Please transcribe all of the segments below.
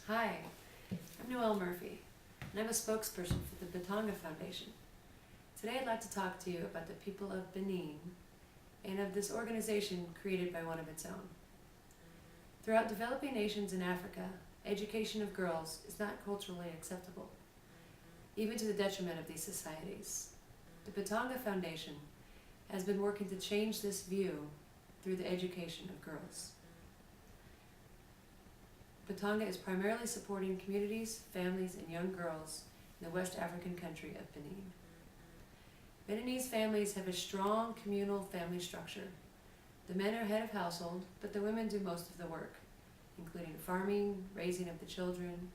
Hi, I'm Noelle Murphy, and I'm a spokesperson for the Batonga Foundation. Today I'd like to talk to you about the people of Benin and of this organization created by one of its own. Throughout developing nations in Africa, education of girls is not culturally acceptable, even to the detriment of these societies. The Batonga Foundation has been working to change this view through the education of girls. Batonga is primarily supporting communities, families, and young girls in the West African country of Benin. Beninese families have a strong communal family structure. The men are head of household, but the women do most of the work, including farming, raising of the children,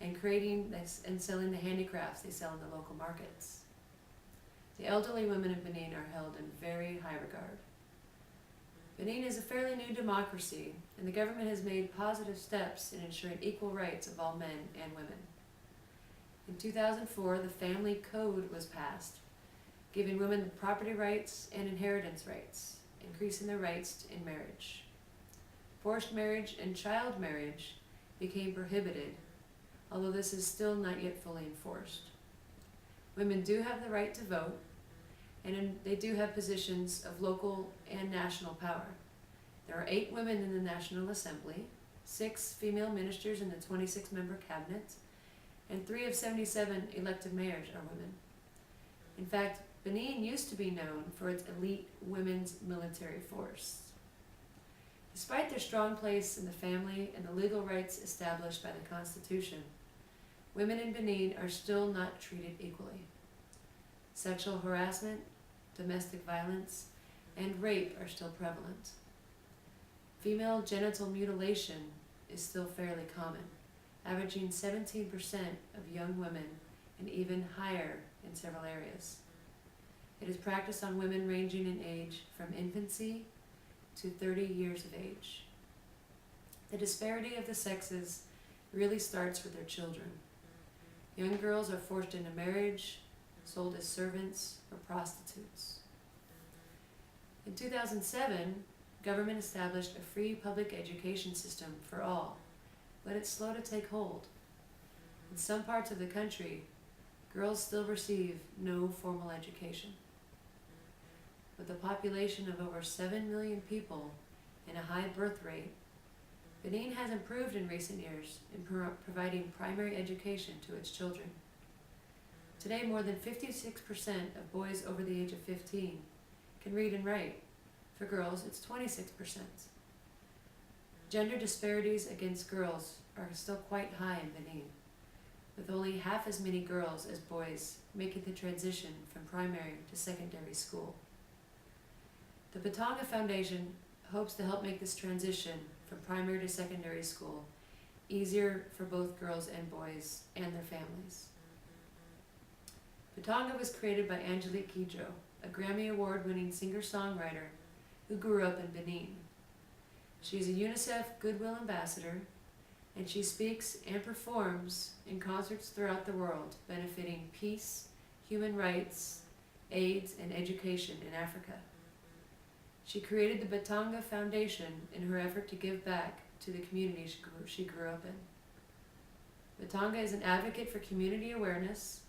and creating and selling the handicrafts they sell in the local markets. The elderly women of Benin are held in very high regard. Benin is a fairly new democracy, and the government has made positive steps in ensuring equal rights of all men and women. In 2004, the Family Code was passed, giving women property rights and inheritance rights, increasing their rights in marriage. Forced marriage and child marriage became prohibited, although this is still not yet fully enforced. Women do have the right to vote, and they do have positions of local and national power. There are 8 women in the National Assembly, 6 female ministers in the 26-member cabinet, and 3 of 77 elected mayors are women. In fact, Benin used to be known for its elite women's military force. Despite their strong place in the family and the legal rights established by the Constitution, women in Benin are still not treated equally. Sexual harassment, domestic violence, and rape are still prevalent. Female genital mutilation is still fairly common, averaging 17% of young women and even higher in several areas. It is practiced on women ranging in age from infancy to 30 years of age. The disparity of the sexes really starts with their children. Young girls are forced into marriage, sold as servants or prostitutes. In 2007, government established a free public education system for all, but it's slow to take hold. In some parts of the country, girls still receive no formal education. With a population of over 7 million people and a high birth rate, Benin has improved in recent years in providing primary education to its children. Today, more than 56% of boys over the age of 15 can read and write. For girls, it's 26%. Gender disparities against girls are still quite high in Benin, with only half as many girls as boys making the transition from primary to secondary school. The Batonga Foundation hopes to help make this transition from primary to secondary school easier for both girls and boys and their families. Batonga was created by Angelique Kidjo, a Grammy Award-winning singer-songwriter who grew up in Benin. She is a UNICEF Goodwill Ambassador, and she speaks and performs in concerts throughout the world, benefiting peace, human rights, AIDS, and education in Africa. She created the Batonga Foundation in her effort to give back to the community she grew up in. Batonga is an advocate for community awareness,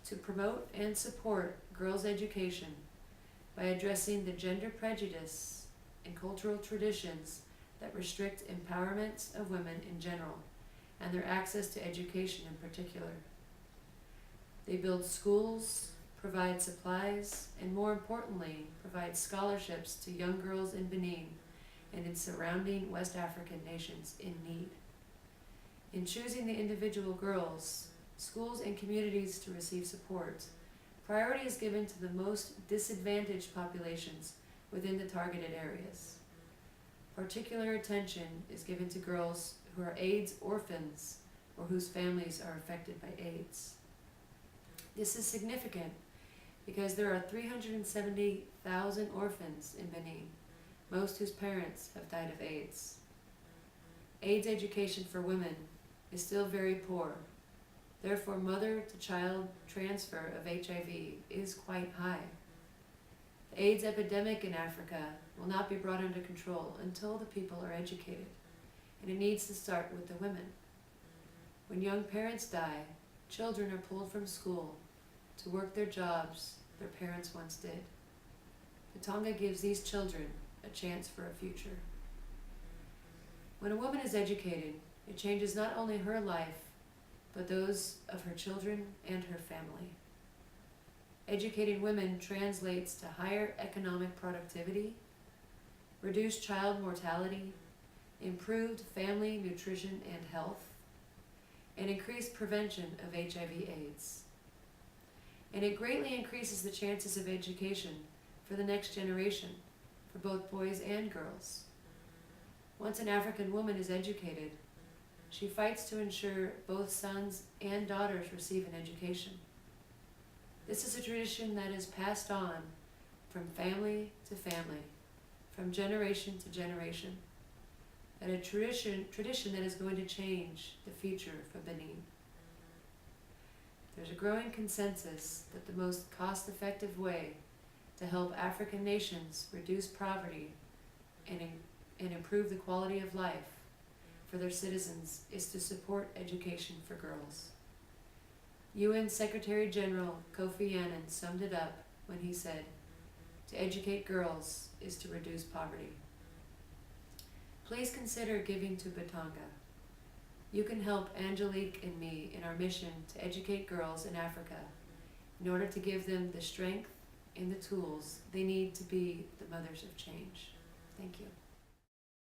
to promote and support girls' education by addressing the gender prejudice and cultural traditions that restrict empowerment of women in general and their access to education in particular. They build schools, provide supplies, and more importantly, provide scholarships to young girls in Benin and in surrounding West African nations in need. In choosing the individual girls, schools, and communities to receive support, priority is given to the most disadvantaged populations within the targeted areas. Particular attention is given to girls who are AIDS orphans or whose families are affected by AIDS. This is significant because there are 370,000 orphans in Benin, most whose parents have died of AIDS. AIDS education for women is still very poor. Therefore, mother-to-child transfer of HIV is quite high. The AIDS epidemic in Africa will not be brought under control until the people are educated, and it needs to start with the women. When young parents die, children are pulled from school to work their jobs their parents once did. Batonga gives these children a chance for a future. When a woman is educated, it changes not only her life, but those of her children and her family. Educating women translates to higher economic productivity, reduced child mortality, improved family nutrition and health, and increased prevention of HIV/AIDS. And it greatly increases the chances of education for the next generation, for both boys and girls. Once an African woman is educated, she fights to ensure both sons and daughters receive an education. This is a tradition that is passed on from family to family, from generation to generation, and a tradition that is going to change the future for Benin. There's a growing consensus that the most cost-effective way to help African nations reduce poverty and improve the quality of life for their citizens is to support education for girls. UN Secretary General Kofi Annan summed it up when he said, "To educate girls is to reduce poverty." Please consider giving to Batonga. You can help Angelique and me in our mission to educate girls in Africa in order to give them the strength and the tools they need to be the mothers of change. Thank you.